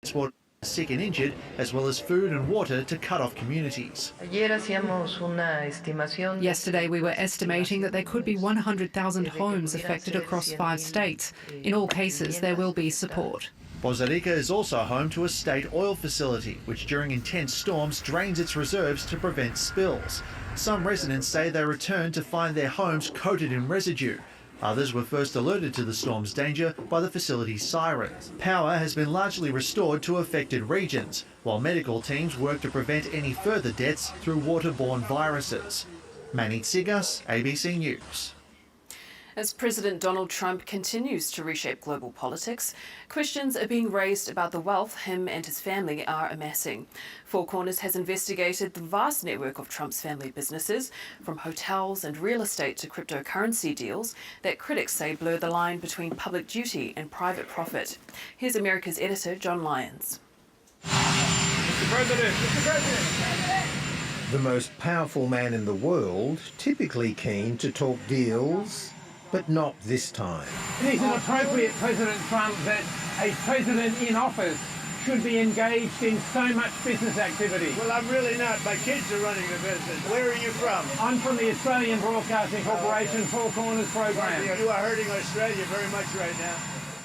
transport sick and injured, as well as food and water to cut off communities. Yesterday we were estimating that there could be 100,000 homes affected across 5 states. In all cases, there will be support. Costa Rica is also home to a state oil facility, which during intense storms drains its reserves to prevent spills. Some residents say they returned to find their homes coated in residue. Others were first alerted to the storm's danger by the facility's sirens. Power has been largely restored to affected regions, while medical teams work to prevent any further deaths through waterborne viruses. Manit Sigas, ABC News. As President Donald Trump continues to reshape global politics, questions are being raised about the wealth him and his family are amassing. Four Corners has investigated the vast network of Trump's family businesses, from hotels and real estate to cryptocurrency deals that critics say blur the line between public duty and private profit. Here's America's editor, John Lyons. Mr. President, Mr. President. The most powerful man in the world, typically keen to talk deals, but not this time. It isn't appropriate, President Trump, that a president in office should be engaged in so much business activity. Well, I'm really not. My kids are running the business. Where are you from? I'm from the Australian Broadcasting Corporation Four Corners program. You are hurting Australia very much right now.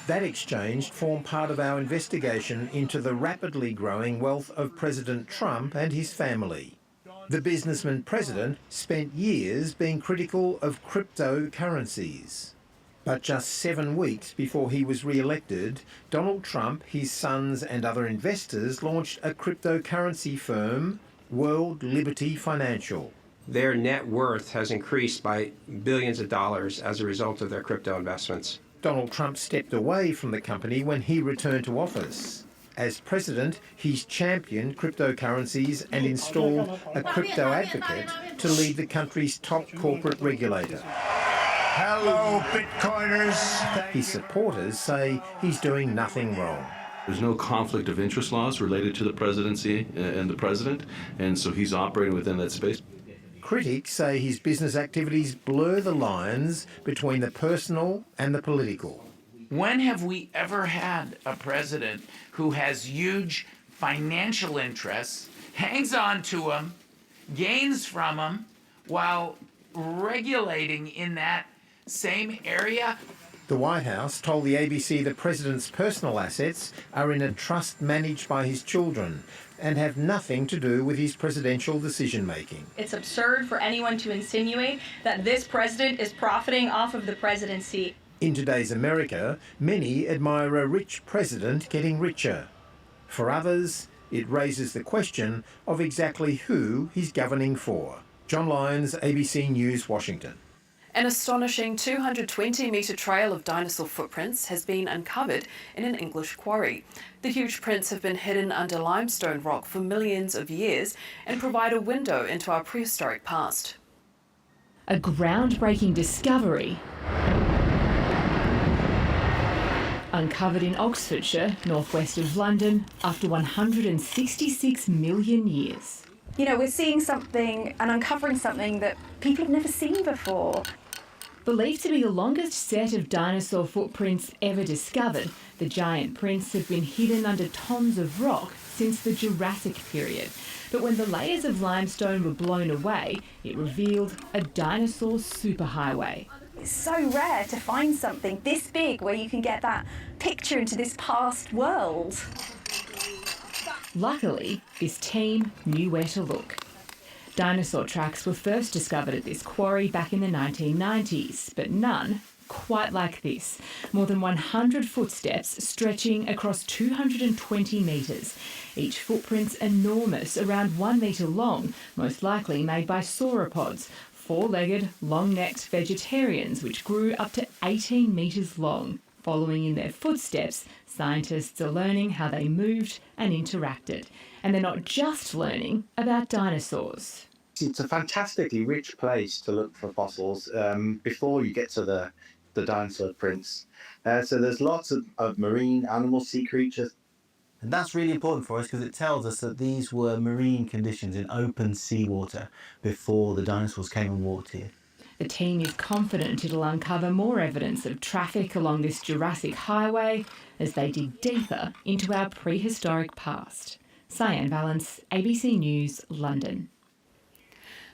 That exchange formed part of our investigation into the rapidly growing wealth of President Trump and his family. The businessman president spent years being critical of cryptocurrencies. But just 7 weeks before he was re-elected, Donald Trump, his sons and other investors launched a cryptocurrency firm, World Liberty Financial. Their net worth has increased by billions of dollars as a result of their crypto investments. Donald Trump stepped away from the company when he returned to office. As president, he's championed cryptocurrencies and installed a crypto advocate to lead the country's top corporate regulator. Hello, Bitcoiners. His supporters say he's doing nothing wrong. There's no conflict of interest laws related to the presidency and the president, and so he's operating within that space. Critics say his business activities blur the lines between the personal and the political. When have we ever had a president who has huge financial interests, hangs on to them, gains from them, while regulating in that same area? The White House told the ABC the president's personal assets are in a trust managed by his children and have nothing to do with his presidential decision-making. It's absurd for anyone to insinuate that this president is profiting off of the presidency. In today's America, many admire a rich president getting richer. For others, it raises the question of exactly who he's governing for. John Lyons, ABC News, Washington. An astonishing 220-metre trail of dinosaur footprints has been uncovered in an English quarry. The huge prints have been hidden under limestone rock for millions of years and provide a window into our prehistoric past. A groundbreaking discovery uncovered in Oxfordshire, northwest of London, after 166 million years. You know, we're seeing something and uncovering something that people have never seen before. Believed to be the longest set of dinosaur footprints ever discovered, the giant prints have been hidden under tons of rock since the Jurassic period. But when the layers of limestone were blown away, it revealed a dinosaur superhighway. It's so rare to find something this big where you can get that picture into this past world. Luckily, this team knew where to look. Dinosaur tracks were first discovered at this quarry back in the 1990s, but none quite like this. More than 100 footsteps stretching across 220 metres. Each footprint's enormous, around 1 metre long, most likely made by sauropods, four-legged, long-necked vegetarians which grew up to 18 metres long. Following in their footsteps, scientists are learning how they moved and interacted. And they're not just learning about dinosaurs. It's a fantastically rich place to look for fossils before you get to the dinosaur prints. So there's lots of marine animals, sea creatures. And that's really important for us because it tells us that these were marine conditions in open seawater before the dinosaurs came and walked here. The team is confident it'll uncover more evidence of traffic along this Jurassic highway as they dig deeper into our prehistoric past. Cyan Valance, ABC News, London.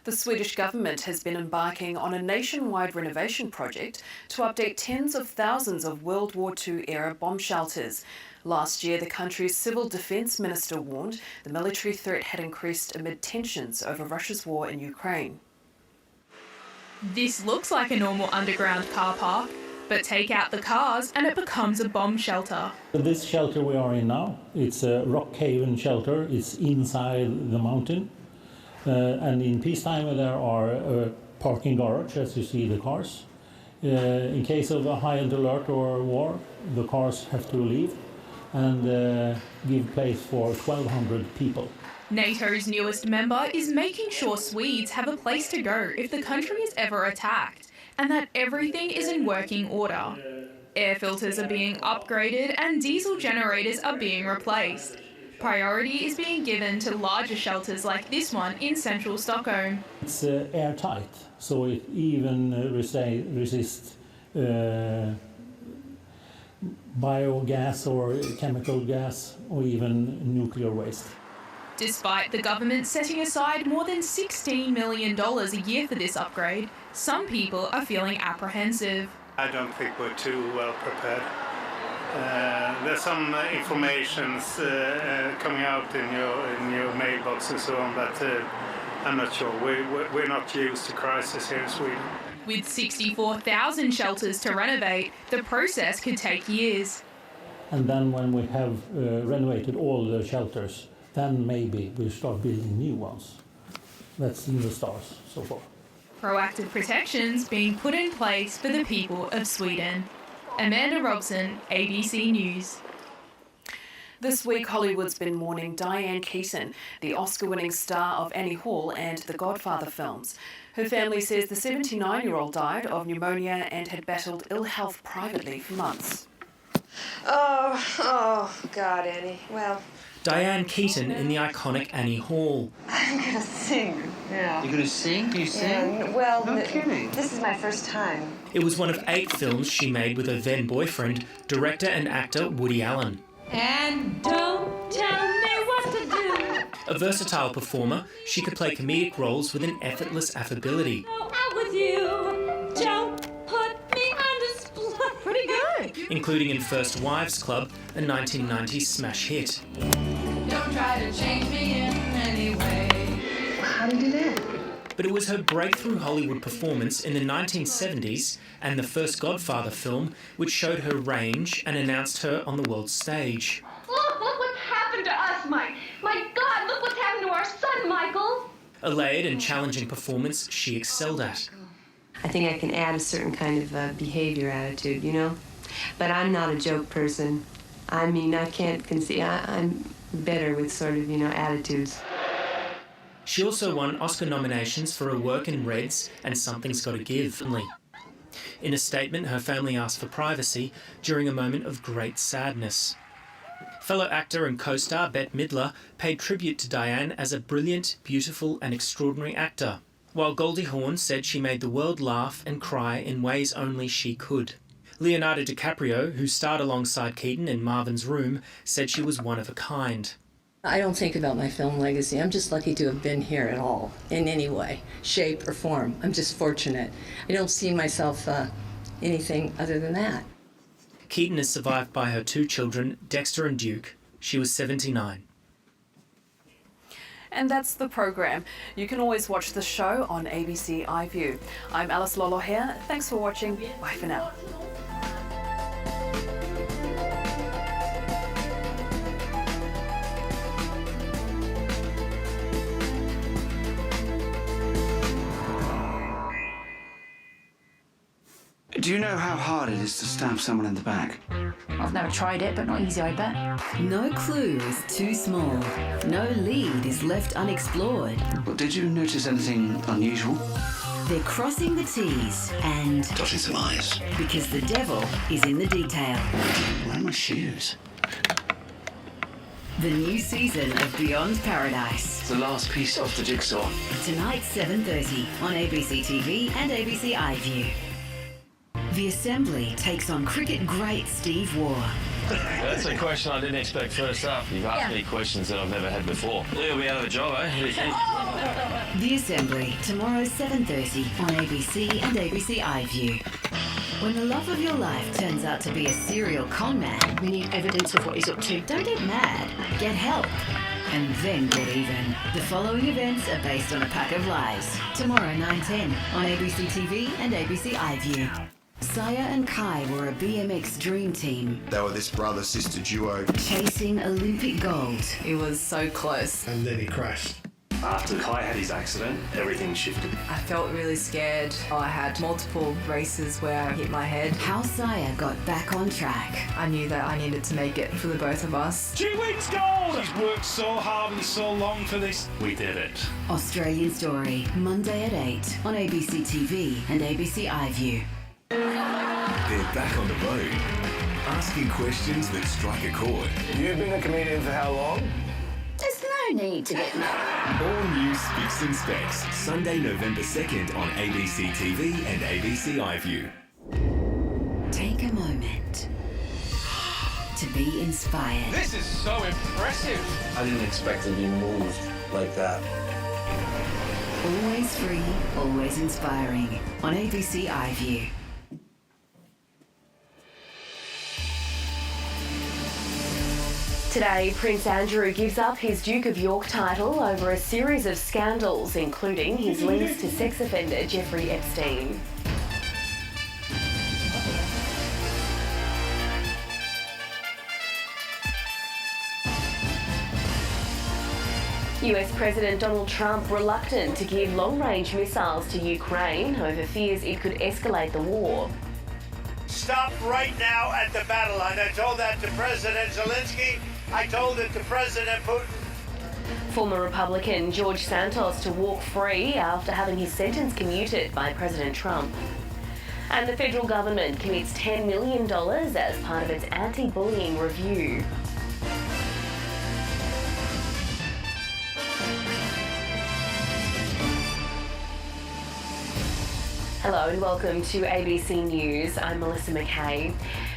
The Swedish government has been embarking on a nationwide renovation project to update tens of thousands of World War II-era bomb shelters. Last year, the country's civil defence minister warned the military threat had increased amid tensions over Russia's war in Ukraine. This looks like a normal underground car park, but take out the cars and it becomes a bomb shelter. This shelter we are in now, it's a rock haven shelter. It's inside the mountain. And in peacetime there are a parking garage, as you see the cars. In case of a high-end alert or war, the cars have to leave and give place for 1,200 people. NATO's newest member is making sure Swedes have a place to go if the country is ever attacked, and that everything is in working order. Air filters are being upgraded and diesel generators are being replaced. Priority is being given to larger shelters like this one in central Stockholm. It's airtight, so it even resists biogas or chemical gas or even nuclear waste. Despite the government setting aside more than $16 million a year for this upgrade, some people are feeling apprehensive. I don't think we're too well prepared. There's some information coming out in your mailbox and so on, but I'm not sure. We're not used to crisis here in Sweden. With 64,000 shelters to renovate, the process could take years. And then when we have renovated all the shelters, then maybe we'll start building new ones. That's in the stars so far. Proactive protections being put in place for the people of Sweden. Amanda Robson, ABC News. This week, Hollywood's been mourning Diane Keaton, the Oscar-winning star of Annie Hall and the Godfather films. Her family says the 79-year-old died of pneumonia and had battled ill health privately for months. Oh, God, Annie. Well... Diane Keaton in the iconic Annie Hall. I'm going to sing. Yeah. You're going to sing? You sing? Yeah, well, no kidding. This is my first time. It was one of 8 films she made with her then boyfriend, director and actor Woody Allen. And don't tell me what to do. A versatile performer, she could play comedic roles with an effortless affability. Go out with you. Don't put me under split. Pretty good. Including in First Wives Club, a 1990s smash hit. Don't try to change me in any way. How do you do that? But it was her breakthrough Hollywood performance in the 1970s and the first Godfather film which showed her range and announced her on the world stage. Look what's happened to us, Mike. My God, look what's happened to our son, Michael. A layered and challenging performance she excelled at. I think I can add a certain kind of behavior attitude, you know? But I'm not a joke person. I mean, I can't conceive. I'm better with sort of, attitudes. She also won Oscar nominations for her work in Reds and Something's Gotta Give. In a statement, her family asked for privacy during a moment of great sadness. Fellow actor and co-star Bette Midler paid tribute to Diane as a brilliant, beautiful and extraordinary actor, while Goldie Hawn said she made the world laugh and cry in ways only she could. Leonardo DiCaprio, who starred alongside Keaton in Marvin's Room, said she was one of a kind. I don't think about my film legacy. I'm just lucky to have been here at all, in any way, shape or form. I'm just fortunate. I don't see myself anything other than that. Keaton is survived by her 2 children, Dexter and Duke. She was 79. And that's the program. You can always watch the show on ABC iView. I'm Alice Lolo here. Thanks for watching. Bye for now. Do you know how hard it is to stab someone in the back? I've never tried it, but not easy, I bet. No clue is too small. No lead is left unexplored. Well, did you notice anything unusual? They're crossing the T's and... dotting some I's. Because the devil is in the detail. Where are my shoes? The new season of Beyond Paradise. It's the last piece of the jigsaw. Tonight, 7:30 on ABC TV and ABC iView. The Assembly takes on cricket great Steve Waugh. That's a question I didn't expect first up. You've asked me questions that I've never had before. You'll be out of a job, eh? The Assembly, tomorrow 7:30 on ABC and ABC iView. When the love of your life turns out to be a serial con man, we need evidence of what he's up to. Don't get mad, get help, and then get even. The following events are based on a pack of lies. Tomorrow 9:10 on ABC TV and ABC iView. Saya and Kai were a BMX dream team. They were this brother-sister duo. Chasing Olympic gold. It was so close. And then he crashed. After Kai had his accident, everything shifted. I felt really scared. I had multiple races where I hit my head. How Saya got back on track. I knew that I needed to make it for the both of us. She wins gold! She's worked so hard and so long for this. We did it. Australian Story, Monday at 8 on ABC TV and ABC iView. They're back on the road, asking questions that strike a chord. You've been a comedian for how long? There's no need to get mad. All new Speaks and Specs, Sunday, November 2nd on ABC TV and ABC iView. Take a moment to be inspired. This is so impressive. I didn't expect to be moved like that. Always free, always inspiring on ABC iView. Today, Prince Andrew gives up his Duke of York title over a series of scandals, including his links to sex offender Jeffrey Epstein. US President Donald Trump reluctant to give long-range missiles to Ukraine over fears it could escalate the war. Stop right now at the battle line. I told that to President Zelensky. I told it to President Putin. Former Republican George Santos to walk free after having his sentence commuted by President Trump. And the federal government commits $10 million as part of its anti-bullying review. Hello and welcome to ABC News. I'm Melissa McKay.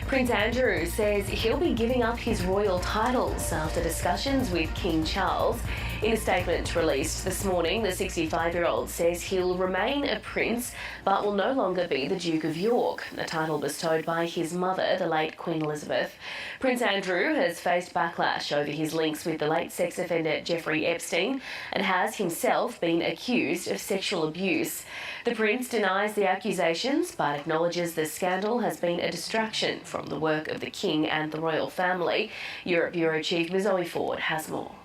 Prince Andrew says he'll be giving up his royal titles after discussions with King Charles. In a statement released this morning, the 65-year-old says he'll remain a prince but will no longer be the Duke of York, a title bestowed by his mother, the late Queen Elizabeth. Prince Andrew has faced backlash over his links with the late sex offender Jeffrey Epstein and has himself been accused of sexual abuse. The Prince denies the accusations but acknowledges the scandal has been a distraction from the work of the King and the royal family. Europe Bureau Chief Zoe Ford has more.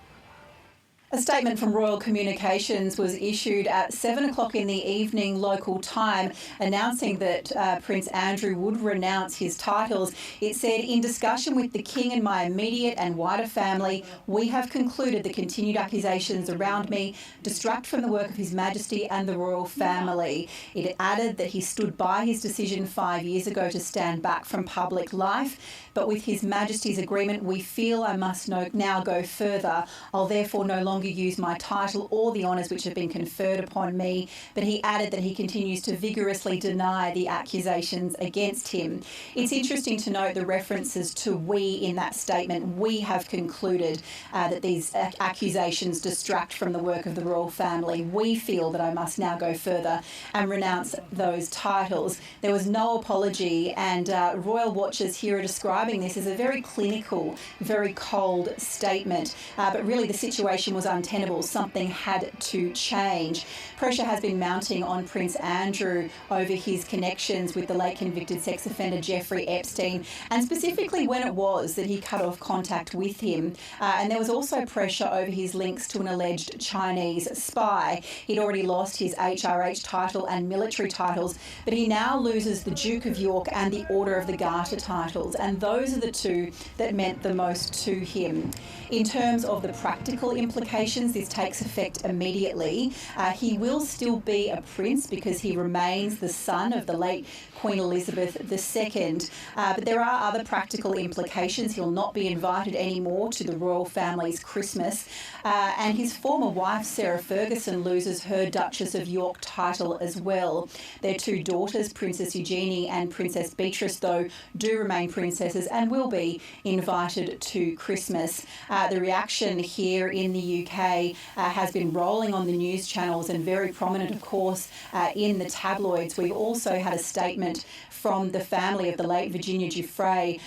A statement from Royal Communications was issued at 7 o'clock in the evening local time, announcing that Prince Andrew would renounce his titles. It said, "In discussion with the King and my immediate and wider family, we have concluded the continued accusations around me distract from the work of His Majesty and the royal family." It added that he stood by his decision 5 years ago to stand back from public life, but with His Majesty's agreement, we feel I must now go further. I'll therefore no longer use my title or the honours which have been conferred upon me, but he added that he continues to vigorously deny the accusations against him. It's interesting to note the references to we in that statement. We have concluded that these accusations distract from the work of the royal family. We feel that I must now go further and renounce those titles. There was no apology, and royal watchers here are describing this as a very clinical, very cold statement, but really the situation was untenable. Something had to change. Pressure has been mounting on Prince Andrew over his connections with the late convicted sex offender Jeffrey Epstein, and specifically when it was that he cut off contact with him. And there was also pressure over his links to an alleged Chinese spy. He'd already lost his HRH title and military titles, but he now loses the Duke of York and the Order of the Garter titles, and those those are the two that meant the most to him. In terms of the practical implications, this takes effect immediately. He will still be a prince because he remains the son of the late Queen Elizabeth II. But there are other practical implications. He'll not be invited anymore to the royal family's Christmas. And his former wife, Sarah Ferguson, loses her Duchess of York title as well. Their two daughters, Princess Eugenie and Princess Beatrice, though, do remain princesses and will be invited to Christmas. The reaction here in the UK has been rolling on the news channels and very prominent, of course, in the tabloids. We've also had a statement from the family of the late Virginia Giuffre,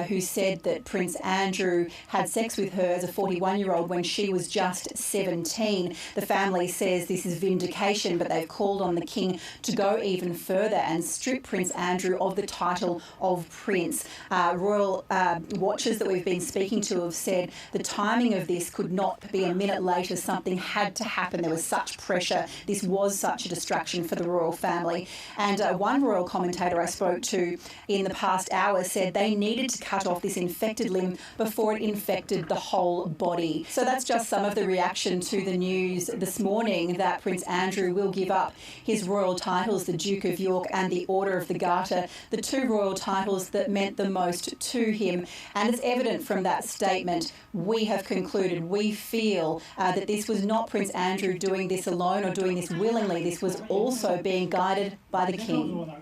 who said that Prince Andrew had sex with her as a 41-year-old when she was just 17. The family says this is vindication, but they've called on the King to go even further and strip Prince Andrew of the title of Prince. Royal watchers that we've been speaking to have said the timing of this could not be a minute later. Something had to happen. There was such pressure. This was such a distraction for the royal family. And one royal commentator I spoke to in the past hour said they needed to cut off this infected limb before it infected the whole body. So that's just some of the reaction to the news this morning that Prince Andrew will give up his royal titles, the Duke of York and the Order of the Garter, the two royal titles that meant the most to him. And it's evident from that statement, we have concluded, we feel that this was not Prince Andrew doing this alone or doing this willingly. This was also being guided by the King.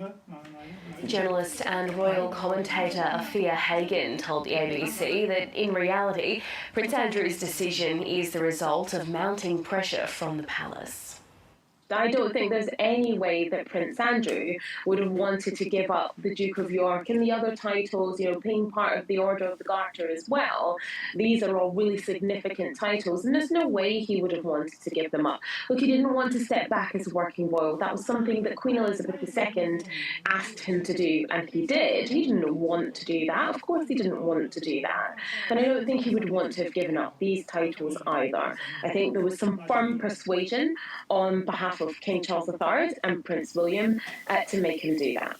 Journalist and royal commentator Afia Hagen told the ABC that in reality, Prince Andrew's decision is the result of mounting pressure from the palace. I don't think there's any way that Prince Andrew would have wanted to give up the Duke of York and the other titles, being part of the Order of the Garter as well. These are all really significant titles, and there's no way he would have wanted to give them up. Look, he didn't want to step back as a working royal. That was something that Queen Elizabeth II asked him to do, and he did. He didn't want to do that. Of course he didn't want to do that. But I don't think he would want to have given up these titles either. I think there was some firm persuasion on behalf of King Charles III and Prince William to make him do that.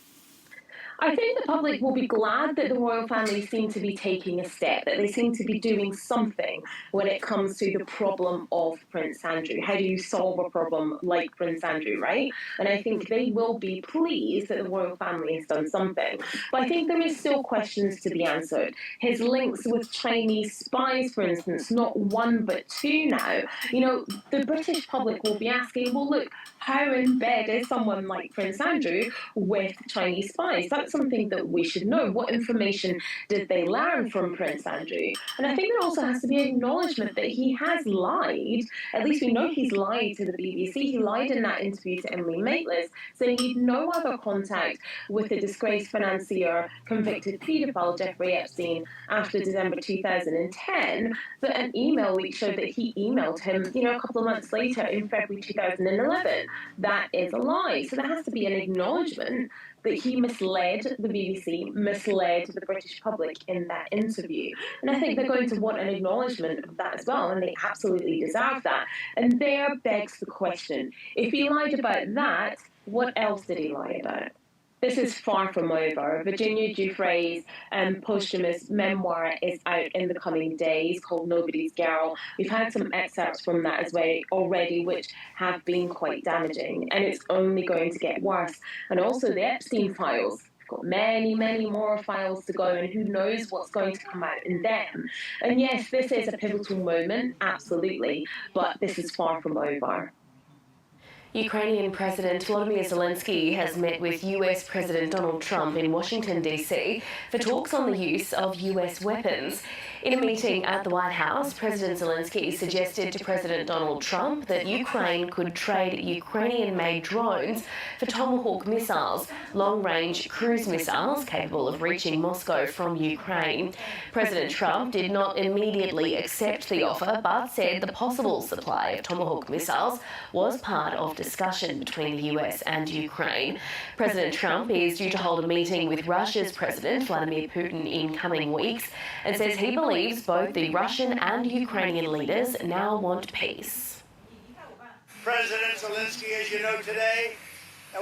I think the public will be glad that the royal family seem to be taking a step, that they seem to be doing something when it comes to the problem of Prince Andrew. How do you solve a problem like Prince Andrew, right? And I think they will be pleased that the royal family has done something. But I think there is still questions to be answered. His links with Chinese spies, for instance, not one but two now. The British public will be asking, well, look, how in bed is someone like Prince Andrew with Chinese spies? That's something that we should know. What information did they learn from Prince Andrew? And I think there also has to be an acknowledgement that he has lied. At least we know he's lied to the BBC. He lied in that interview to Emily Maitlis, saying he'd no other contact with the disgraced financier, convicted paedophile Jeffrey Epstein after December 2010. But an email leak showed that he emailed him, a couple of months later in February 2011. That is a lie. So there has to be an acknowledgement that he misled the BBC, misled the British public in that interview. And I think they're going to want an acknowledgement of that as well, and they absolutely deserve that. And there begs the question, if he lied about that, what else did he lie about? This is far from over. Virginia Giuffre's posthumous memoir is out in the coming days called Nobody's Girl. We've had some excerpts from that as well already, which have been quite damaging, and it's only going to get worse. And also the Epstein files. We've got many, many more files to go, and who knows what's going to come out in them. And yes, this is a pivotal moment, absolutely, but this is far from over. Ukrainian President Volodymyr Zelensky has met with US President Donald Trump in Washington, D.C. for talks on the use of US weapons. In a meeting at the White House, President Zelensky suggested to President Donald Trump that Ukraine could trade Ukrainian-made drones for Tomahawk missiles, long-range cruise missiles capable of reaching Moscow from Ukraine. President Trump did not immediately accept the offer, but said the possible supply of Tomahawk missiles was part of discussion between the US and Ukraine. President Trump is due to hold a meeting with Russia's President Vladimir Putin in coming weeks and says he believes both the Russian and Ukrainian leaders now want peace. President Zelensky, as you know today,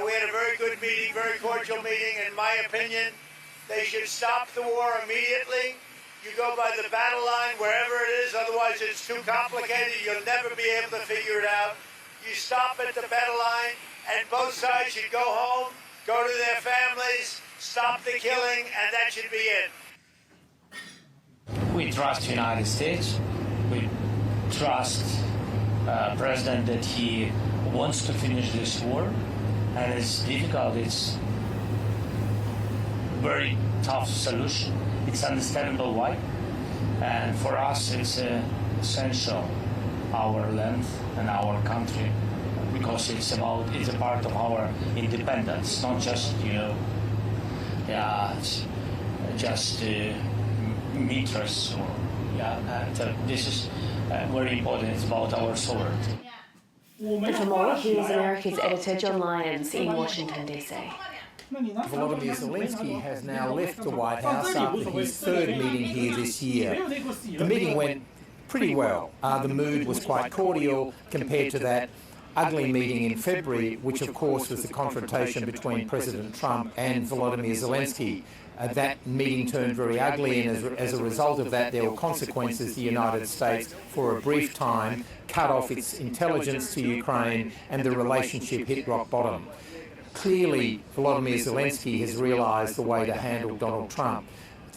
we had a very good meeting, very cordial meeting. In my opinion, They should stop the war immediately. You go by the battle line wherever it is, otherwise it's too complicated. You'll never be able to figure it out. You stop at the battle line, and both sides should go home, go to their families, stop the killing, and that should be it. We trust the United States. We trust President that he wants to finish this war, and it's difficult. It's very tough solution. It's understandable why, and for us it's essential, our land and our country, because it's a part of our independence, not just just meters or this is very important. It's about our sovereignty. And for more, here's America's editor John Lyons in Washington DC. Volodymyr Zelensky has now left the White House after his third meeting here this year. The meeting went pretty well. The mood was quite cordial compared to that ugly meeting in February, which of course was the confrontation between President Trump and Volodymyr Zelensky. That meeting turned very ugly, and as a result of that, there were consequences. The United States, for a brief time, cut off its intelligence to Ukraine, and the relationship hit rock bottom. Clearly, Volodymyr Zelensky has realised the way to handle Donald Trump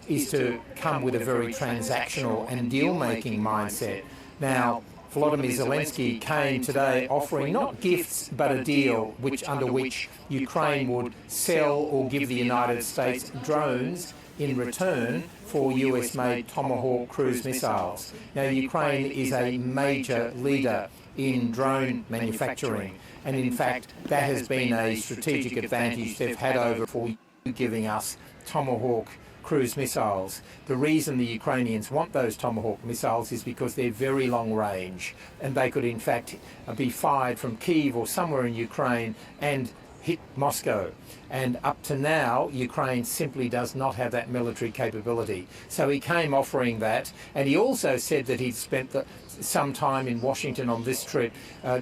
is to come with a very transactional and deal-making mindset. Now, Volodymyr Zelensky came today offering not gifts but a deal under which Ukraine would sell or give the United States drones in return for US-made Tomahawk cruise missiles. Now, Ukraine is a major leader in drone manufacturing, and in fact that has been a strategic advantage they've had over for giving us Tomahawk cruise missiles. The reason the Ukrainians want those Tomahawk missiles is because they're very long range, and they could in fact be fired from Kyiv or somewhere in Ukraine and hit Moscow. And up to now, Ukraine simply does not have that military capability. So he came offering that, and he also said that he'd spent some time in Washington on this trip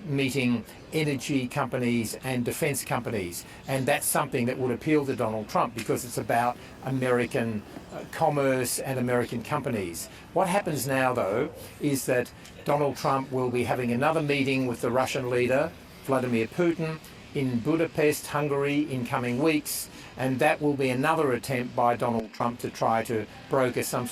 meeting energy companies and defence companies, and that's something that would appeal to Donald Trump because it's about American commerce and American companies. What happens now, though, is that Donald Trump will be having another meeting with the Russian leader, Vladimir Putin, in Budapest, Hungary, in coming weeks, and that will be another attempt by Donald Trump to try to broker some